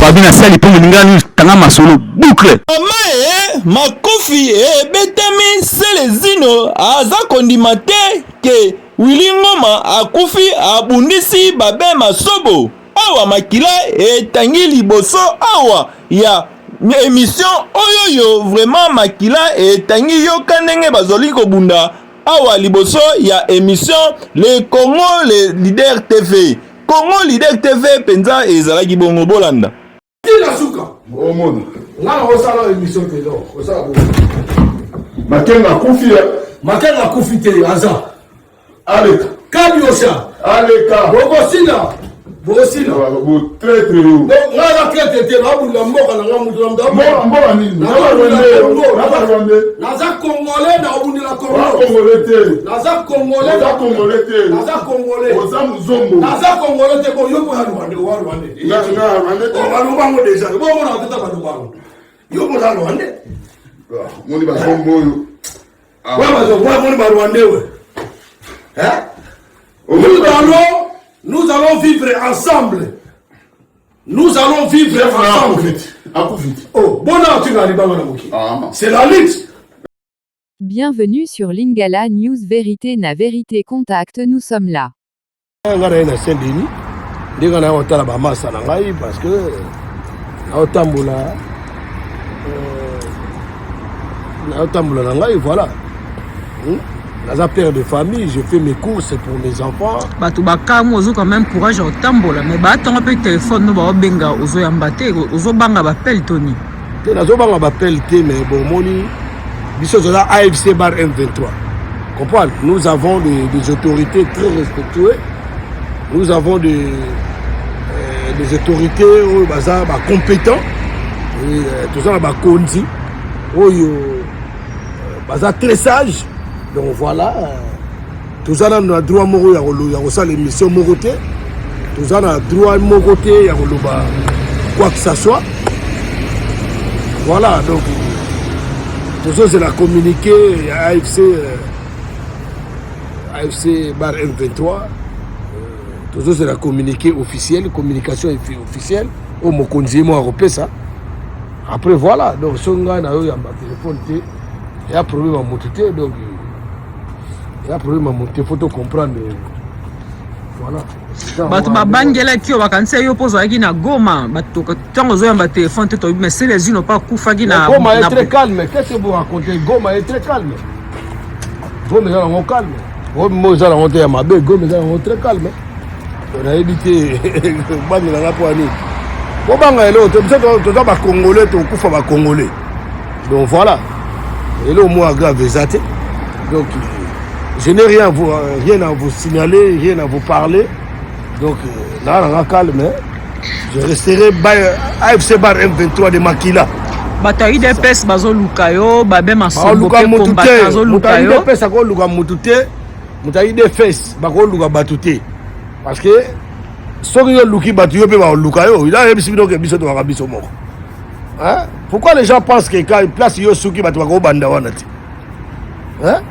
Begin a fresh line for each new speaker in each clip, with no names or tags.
babina sali pour ngani tanga masolo boucle
Amae makofi betami selezino aza kondimate ke Willy Ngoma akufi abundisi babe masobo awa makila etangi liboso awa ya émission oyoyo vraiment makila etangi yoka ndenge bazoli kobunda awa liboso ya émission le Congo le leader TV Congo leader TV penza ezalaki bongo bolanda
Tina suka o mono ngana osala émission kezo osala bo makenga kufite aza aleka kabiosa aleka bogosina bo très très haut ngana traité te babula mboka na ngamutu na mboka mboka nini naza congolais na obundila congolais te naza congolais oza muzombo naza congolais te ko yoko ya Rwanda na Rwanda déjà bo mona tata ba Rwanda yoko za Rwanda moni ba sombo yo moni ba Rwanda we hein nous allons vivre ensemble. Nous allons vivre ensemble. Oh, c'est la lutte.
Bienvenue sur Lingala News Vérité na Vérité Contact, nous sommes là.
Parce que voilà. Dans un père de famille, je fais mes courses pour mes enfants.
Batubaka mozo quand même courage au tambola mais batonga pe téléphone no ba benga ozo yambate ozo banga bapel Tony.
Te nazo banga bapel te mais bon moni biso za AFC bar M23. Comprendre? Nous avons des autorités très respectueuses. Nous avons des autorités baza ba compétents et tout ça ba konzi oyo baza très sage. Donc voilà, tout ça on a droit moro ya ça l'émission moroté, tout ça on a droit moroté ya quoi que ça soit. Voilà donc tout ça c'est la communiqué AFC bar M23. Tout ça c'est la communiqué officielle, communication officielle au mokonzi mo européen ça. Après voilà donc songa na yo ya téléphone té il y a problème à monter donc il y a problème à monter, il faut comprendre. Voilà.
Bato babangela kio bakanse yo pozo aki na Goma, bato tango zo yamba téléphone to mais c'est les unes pas kufaki na
Goma est très calme. Qu'est-ce que vous racontez? Goma est très calme. Goma est calme. Goma est monté à Mabé, Goma est très calme. On a évité bandi na poani. Bobanga elo to to ba congolais to kufa ba congolais. Donc voilà. Et là au moins grave exaté. Donc je n'ai rien à vous signaler, rien à vous parler. Donc, là, on a calme. Je resterai AFC Bar M23 de Makila.
Bataille de pes bazo lukayo, babe masobo ke combattant bazo lukayo.
Bataille de pes ako luka mutute, bataille de fes bako luka batute. Parce que soki yo luki batu yo pe ba lukayo, il a ebisi bino ke biso to ka biso moko. Hein? Pourquoi les gens pensent que quand ils placent yo suki batu ko banda wana ti? Hein?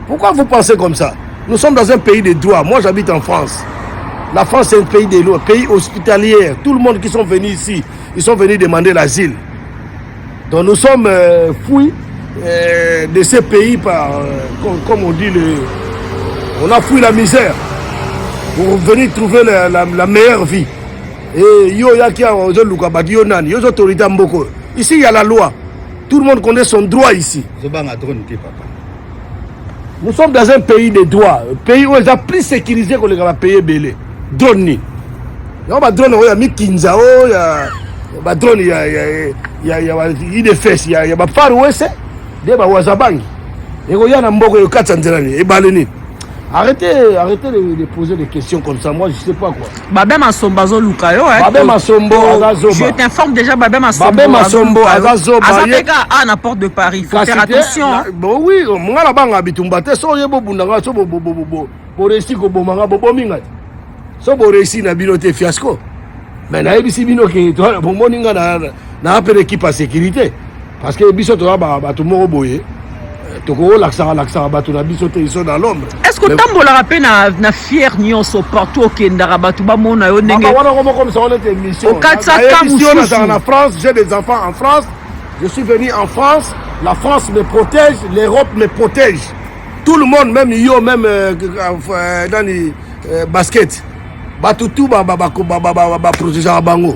Pourquoi vous pensez comme ça? Nous sommes dans un pays de droit. Moi, j'habite en France. La France, c'est un pays de loi, pays hospitalier. Tout le monde qui sont venus ici, ils sont venus demander l'asile. Donc, nous sommes fouilles de ces pays par, comme on dit, on a fouillé la misère pour venir trouver la meilleure vie. Et ici, il y a la loi. Tout le monde connaît son droit ici. Nous sommes dans un pays de droit, un pays où ils ont plus sécurisé que les pays belé. Drone. Il y a drone, il y a Mikinzao, il y a drone, il y a des fesses, il y a Far West, il y a Wazabang. Et il y a Mboko, il y a Katsanzerani, et Baleni. Arrêtez de poser des questions comme ça. Moi, je ne sais pas quoi.
Babé Masombazo Lukayo.
Babé Masombo,
je t'informe déjà, Babé Masombo.
Babé Masombo, Azazoba.
Azapeka à la porte de Paris. Il faut faire attention.
Bon, oui, moi, là-bas, on habite. So, yebo bundanga, so, bo réussi, ko bomanga, bo bominga. So, bo réussi, na binote fiasco. Mais, na ebisi bino, ki, toi, bo moninga, na appel équipe à sécurité. Parce que, biso, toi, ba, tout le monde boye. toko l'accent bato na biso te ils sont dans l'ombre.
Est-ce que tambola rappelle na fier nyonso partout okendaka bato bamona yo ndenge
wana comme ça on est émission.
Au 400
émission en France, j'ai des enfants en France. Je suis venu en France, la France me protège, l'Europe me protège. Tout le monde, même yo, même dans les basket, batutu ba protéger à bango.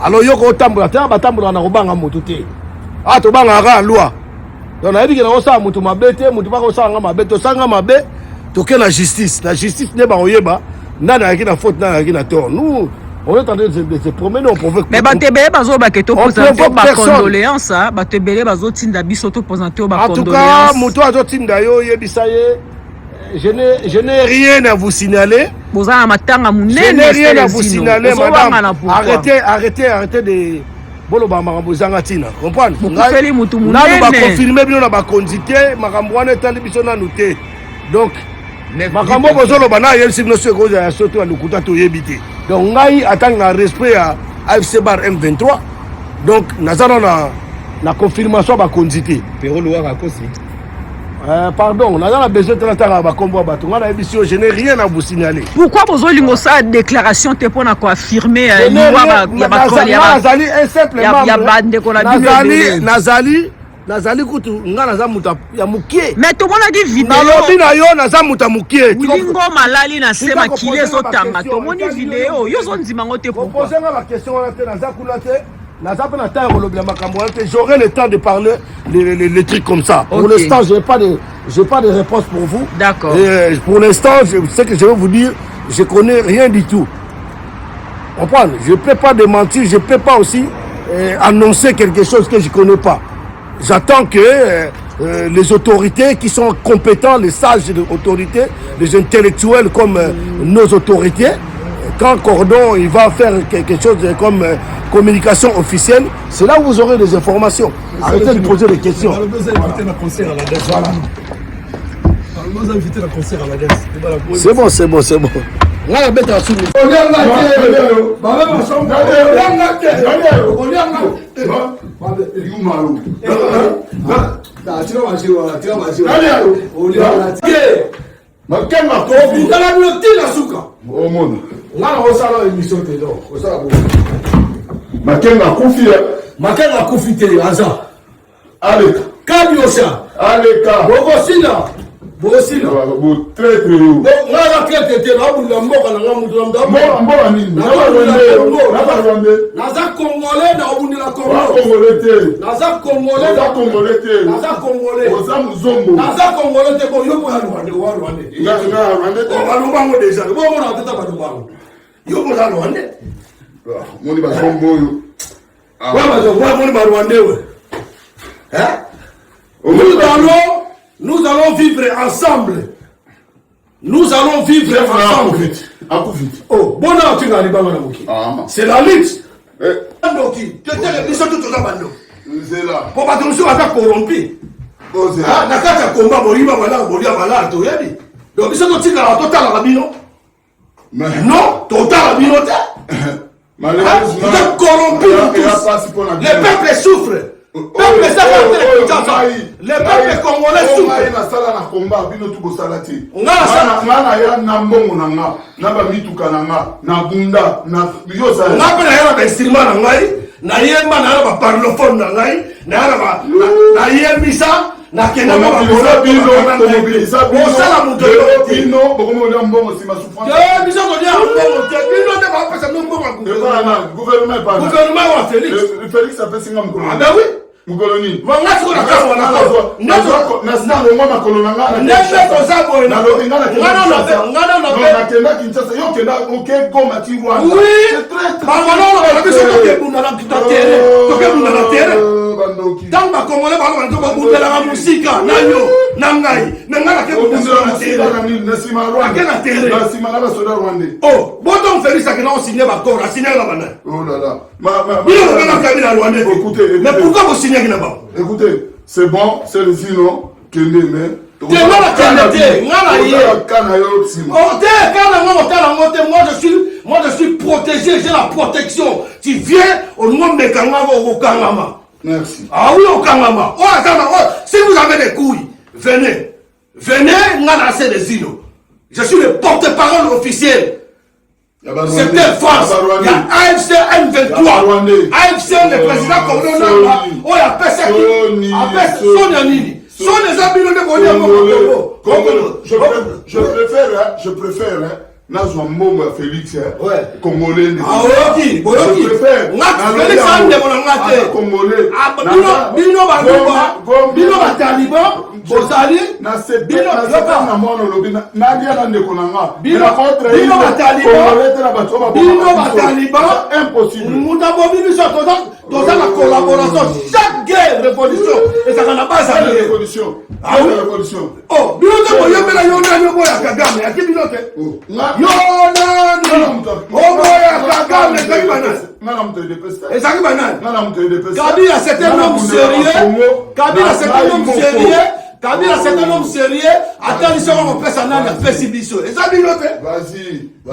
Alors yo ko tambola te ba tambola na robanga moto te. Ah to banga ra loi. Donc na yebiki na osa moto mabe te, moto ba ko sanga mabe to sanga mabe to ke la justice. La justice ne ba oyeba nana yaki na faute nana yaki na tort. Nous on est en train de se promener, on provoque.
Mais batebele bazo baketo présenter ba condoléances, batebele bazo tinda biso to présenter ba condoléances. En tout cas,
moto azo tinda yo yebisa ye. Je n'ai rien à vous signaler. Je n'ai rien à vous signaler, madame. Arrêtez de... Bolo ba makambo zanga tina. Comprendre? Nous va confirmer bien na condité, makambo wana tandi biso na noté. Donc makambo bozolo bana yel sino se ko ya soto ya lukuta to yebité. Donc ngai atanga respect à AFC Bar M23. Donc nazana na confirmation ba condité.
Pero loa rakosi.
Pardon, on a besoin de la je n'ai rien à vous signaler.
Pourquoi vous avez ça déclaration pour affirmer
Nazali kutu ngana za muta ya mukie.
Mais tout le monde a dit vidéo.
Nalobi na yo na za muta mukie.
Lingo malali na sema kile zo tanga. Tout le monde vidéo. Yo zo ndima ngote pourquoi?
Posez la question na za kunate. J'aurai le temps de parler les trucs comme ça. Okay. Pour l'instant, je n'ai pas de réponse pour vous.
D'accord.
Pour l'instant, ce que je vais vous dire, je ne connais rien du tout. Comprendre? Je ne peux pas démentir, je ne peux pas aussi annoncer quelque chose que je ne connais pas. J'attends que les autorités qui sont compétents, les sages de autorités, les intellectuels comme nos autorités, quand Cordon il va faire quelque chose comme communication officielle, c'est là où vous aurez des informations. Arrêtez de poser des questions.
On a besoin d'inviter la concert à la DES. On a besoin d'inviter la concert à la DES.
C'est bon, c'est bon, c'est bon. On a bête à soulever.
Makenga kufia.
Makenga kufite aza.
Aleka.
Kabiosa.
Aleka.
Bogosina. Bogosina.
Bo très très haut.
Ngala traité na bula mboka na ngamutu na mdabo.
Mboka nini? Na Rwanda.
Naza Congolais na obundila Congo.
Congolais te.
Naza Congolais.
Naza Congolais te.
Naza Congolais.
Oza muzombo.
Naza Congolais te ko yoko ya Rwanda, wa Rwanda.
Na Rwanda te.
O balubango déjà. Bo mo na tata balubango. Yoko ya Rwanda.
Moni ba sombo yo.
Moni ba Rwanda we. Hein? Nous allons vivre ensemble. Nous allons vivre ensemble. Oh, bon tu n'as pas mal. C'est la lutte.
C'est là.
Pour pas que nous soyons corrompus. Ah, nakata combat boliba bala bolia bala to yebi. Donc ils sont tika la total rabino. Non, total rabino te.
Malheureusement,
vous êtes corrompus. Les peuples souffrent. Le peuple congolais souffre.
Mukoloni.
Mangasi na kaso na kaso.
Na ngoma makolonanga.
Nese kozabo ina.
Na kenda Kinshasa yo kenda oke goma ti Rwanda.
Oui. Mangano na biso to kebunda na kitatele. To kebunda na tere. Tant ba Congolais ba ba to bundela la musika nanyo nangai. Nangala kebunda na tere.
Na sima Rwanda.
Na tere.
Na sima na soda Rwanda.
Oh, boton Félix a na signé ba corps, a signé la bana.
Oh là là.
Mais pourquoi vous signez là-bas?
Écoutez, c'est bon, c'est le sino, Kende, mais. Moi
je suis protégé, j'ai la protection. Tu viens au nom de Kangama au Kangama.
Merci.
Ah oui, au Kangama. Si vous avez des couilles, Venez, ngana Célestino. Je suis le porte-parole officiel. C'était France. Il y a AFC M23. AFC, le président Congolais, on appelle ça qui Sonia Nini. Sonia Zabino de
Je préfère, Nazwa Mbongo Félix, Congolais.
Ah, ok. Je préfère. Félix Congolais. Bino Taliban. Bozali. Bino impossible. Nous avons vu dans la collaboration. Chaque guerre, révolution. Et ça n'a pas à
révolution.
Oh, Bino Kagame. À qui Bino Kabila c'est un homme sérieux. Kabila c'est un homme sérieux. Attends, ils seront en place en Inde, Fessibiso. Et ça, Binote.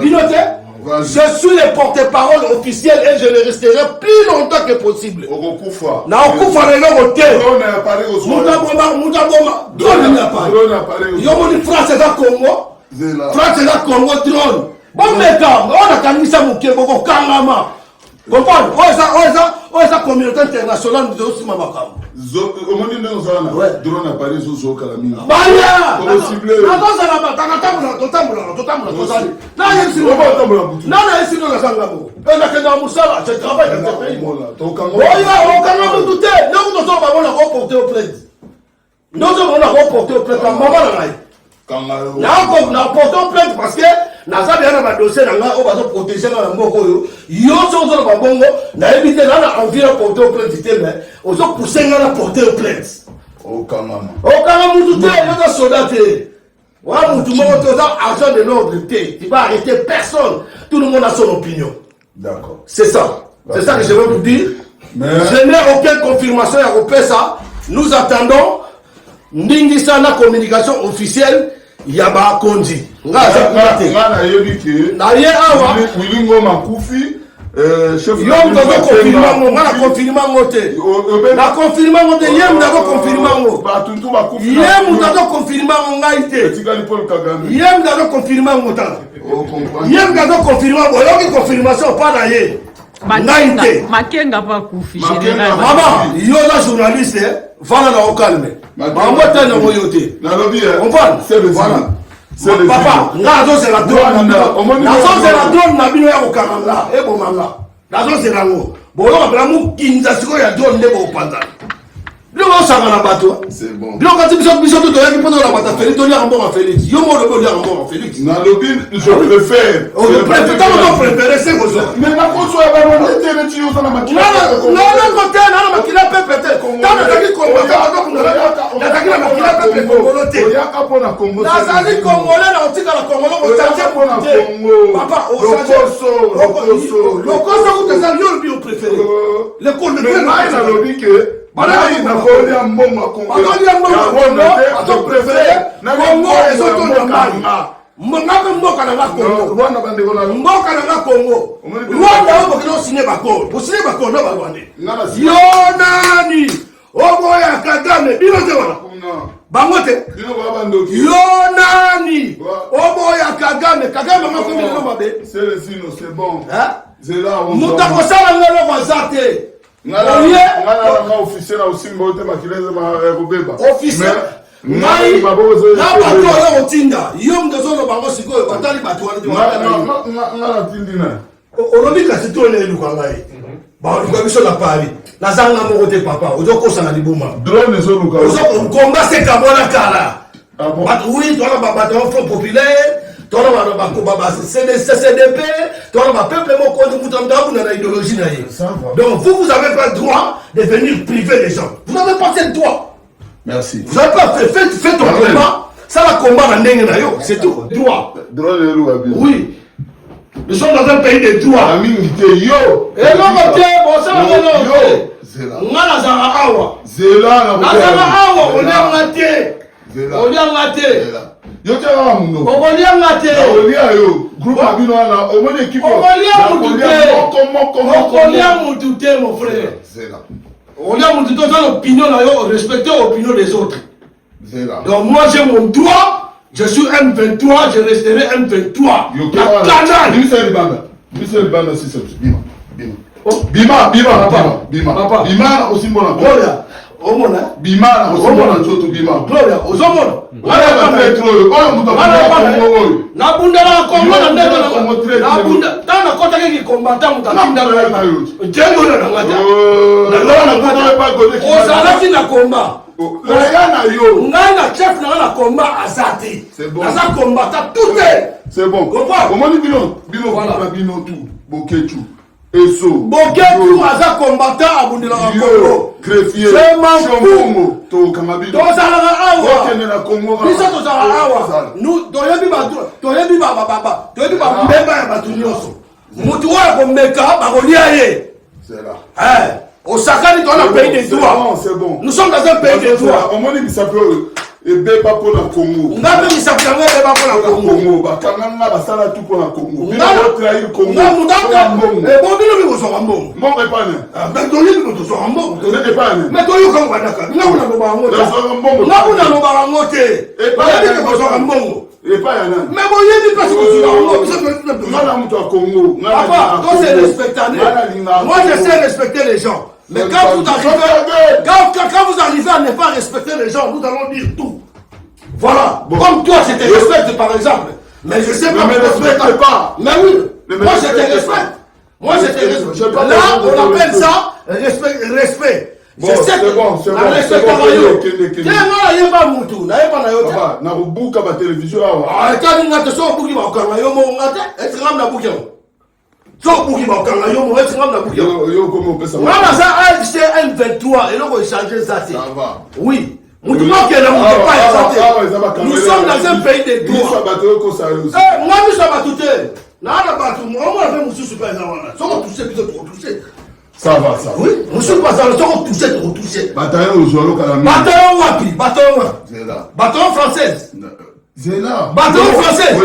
Binote. Je suis le porte-parole officiel et je le resterai plus longtemps que possible. Na okufa le lokote. Mutaboma. Drone n'a pas. Yomoni France est à Congo. France est à Congo drone. Bon mec, on a kamisa mukebo ko kangama. Comprendre? Oh ça communauté internationale de aussi mamakam.
Omoni ndenge ozala drone appareil zo kala mingi.
Baya.
Possible.
Totambola. Na yesi no sangamo. Na kenda musala, je travaille dans ce pays. Oya, on kanga mututé. Non to so ba bona ko porter au plainte. Non to bona ko porter au plainte maman na ngai. Na porter au plainte parce que naza bien na dossier na nga o ba so protéger na mboko yo so ba bongo na éviter na environ porter au plainte te mais o so pousser na porter au plainte o kama mutu te yo da soldat te wa mutu mo to ça agent de l'ordre te tu vas arrêter personne, tout le monde a son opinion.
D'accord,
c'est ça que je veux vous dire. Mais je n'ai aucune confirmation à repérer ça. Nous attendons ndingi sana communication officielle. Yaba Kondi.
Na yebiki.
Na ye awa.
Wilingo Makufi. Chef.
Yom dogo confirmer na confirmer ngote. Na confirmer ngote yem dogo confirmer ngo.
Ba tuntu Makufi.
Yem dogo confirmer ngaite.
Tikali Paul Kagame.
Yem dogo confirmer ngota. Yem dogo confirmer ngo. Yoki confirmation pas na ye.
Makenga pa kufi général.
Maman, yo la journaliste, voilà na au calme. Maman tana moyote.
Na lobby.
On parle.
C'est le
voilà. Papa, nazo c'est la drone. Nazo c'est la drone na bino ya kokanga. E bomanga. Nazo c'est la ngo. Bolo ba mu kinza siko ya drone nebo panda. Bilo ça na bato.
C'est bon.
Bilo quand biso to ya ki pono la bata Félix to ya ngomba Félix. Yo mo le bo ya ngomba Félix.
Na lobby, je préfère.
Oh, je préfère tant préférer c'est quoi ça.
Mais na koso ya ba no tele ti yo na makila.
Non, côté na makila pepe. Tant na ki Congo na taki na makila pepe Congo te.
Ya kapo na Congo.
Na zali Congolais na otika na Congo ko changer
pour na Congo.
Papa, au Lokoso ko te zali yo bio préféré. Le col de
na lobby que Bana na Congo ya mbongo Congo.
Ato préféré na Congo ezoto na manga. Mboka na Congo.
Rwanda bande ko na
mboka na Congo. Rwanda obo kino signer bakolo. Bo signer bakolo ba Rwanda. Yo nani? Obo ya Kagame bino te wana. Bangote.
Bino ba bandoki.
Yo nani? Obo ya Kagame ngako ngelo mabe.
C'est le sino, c'est bon.
Hein?
C'est là on.
Mutako sala ngelo bazate.
Ngala officiel na usimba ote makileze ma robeba.
Officiel. Ngai na bato oyo otinda yo mdezono bango sikoyo batali bato wana
ngala tindina
olobi kasi to ne luka ngai ba luka biso na pali na zanga moko te papa ozo kosa na libuma
drone zo luka
ozo komba se kamona kala bato oui to na bato front populaire to na ba CDP to na ba peuple moko de mutamda na idéologie na ye. Donc vous avez pas le droit de venir priver les gens, vous n'avez pas ce droit.
Merci.
Vous n'avez pas fait ton combat. Ça va combat dans le c'est tout. Droit. Oui. Nous sommes dans un pays de droit. Et non, bon, ça va Zela. On a Zela, on est raté.
Yo te wa muno.
Okolia ngate.
Okolia yo. Groupe abino na omoni équipe.
Okolia mutute mon frère.
C'est là.
Okolia mutute dans l'opinion na yo, respecter l'opinion des autres. Donc moi j'ai mon droit, je suis M23, je resterai M23. La canal.
Michel Banda, si c'est Bima. Bima aussi mon
Gloria, omona.
Bima aussi mon nzoto Bima.
Gloria, ozomona. Na bunda la Congo na ndeko na bunda. Tana kota ki combattant mutakinda na yo. Jengo na ngata. Na ngata. Ozalaki na combat. Ngana chef na combat azati. Aza combattant tout est.
C'est bon. Comment dit Bino tout. Boketu. Eso.
Boketu aza combattant à Bundela Congo.
Greffier.
C'est Mambo.
To Kamabino.
To Zala Awa.
Okene na Congo.
Bisa to Zala Awa. Nous toyebi ba mbemba ya batu nyonso. Mutu wa ko meka ba ko liaye.
C'est là.
Osaka ni dans un pays des droits.
C'est bon.
Nous sommes dans un pays des droits.
On m'a dit que ça peut ebe pas pour la Congo.
On a même ça peut ebe pas pour la Congo.
Ba kanganga ba sala tout pour la Congo.
On a trahir Congo. On a mudaka. Et bon bino biko so rambo.
Mon pas né.
Mais to yi biko so rambo.
To ne pas né.
Mais to yo kan wadaka. Na una no ba ngote. Na una no ba ngote.
Et pas
biko so rambo.
Et pas yana.
Mais bon yi parce que so rambo.
Ngana mtu wa Congo.
Papa, toi c'est respecter. Moi je sais respecter les gens. Mais quand vous arrivez à ne pas respecter les gens, nous allons dire tout. Voilà. Bon. Comme toi, je te respecte par exemple. Mais je sais pas.
Ne me respecte pas.
Mais oui. Moi, je te respecte. Moi, je te respecte. Là, on appelle ça respect.
Bon,
je sais que
bon, c'est bon.
Respect par ailleurs. Tiens, moi, il y a pas Moutou. Là, il y a pas Nayota.
Papa, na rubuka ba télévision.
Ah, quand il y a des gens qui vont faire, yo mo ngate, est-ce que na bouquin. So buki ba kanga yo mo est-ce que na bouquin.
Yo comment on peut ça?
Moi, ça a M23 et là, on va changer ça.
Ça va.
Oui. Nous sommes dans un pays de droits. Moi, je suis abattu. Moi, je suis super.
Ça va, ça.
Oui, je suis pas touché. Bâton française. Bâton français. Et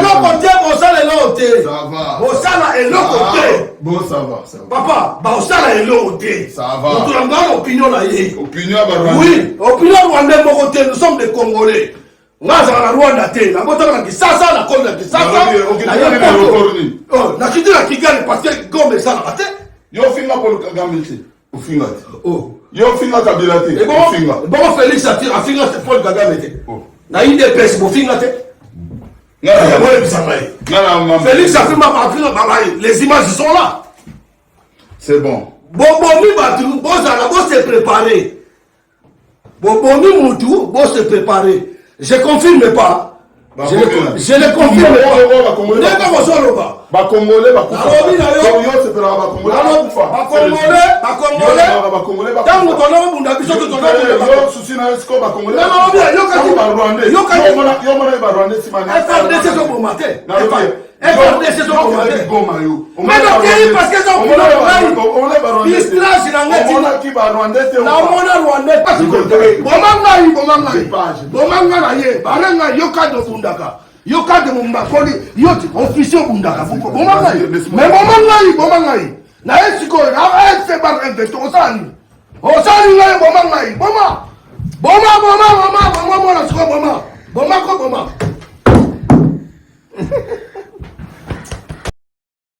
l'autre côté, bon, ça est l'autre.
Ça va.
Bon, ça est l'autre côté.
Bon, ça va.
Papa, bon, ça est l'autre côté.
Ça va.
Nous avons l'opinion là.
Opinion à Rwanda.
Oui, opinion rwandais, mon côté, nous sommes des Congolais. Nous sommes à Rwanda. Nous sommes à Kisasa, la Côte de Kisasa. Na kiti la Kigali parce que Gombe ça la tête.
Yo finga pour Kagame au finga. Oh. Yo finga Kabila te.
Et bon Félix a finga c'est Paul Kagame te. Na IDPS bo finga te. Félix a finga les images sont là.
C'est bon.
Bobomi batu bozala bo se préparer. Bobomi mutu bo se préparer. Je confirme pas. Je le confirme pas.
Bakongolais
Yoka de Mumbakoli, yoti officier Bundaka. Mais Bomangai. Na esiko, na se bar investo osani. Osani ngai Bomangai. Boma na siko Boma. Boma.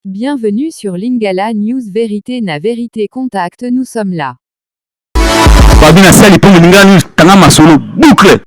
Bienvenue sur Lingala News Vérité na Vérité Contact, nous sommes là.
Babina Sali pour Lingala News Tanga Masolo boucle.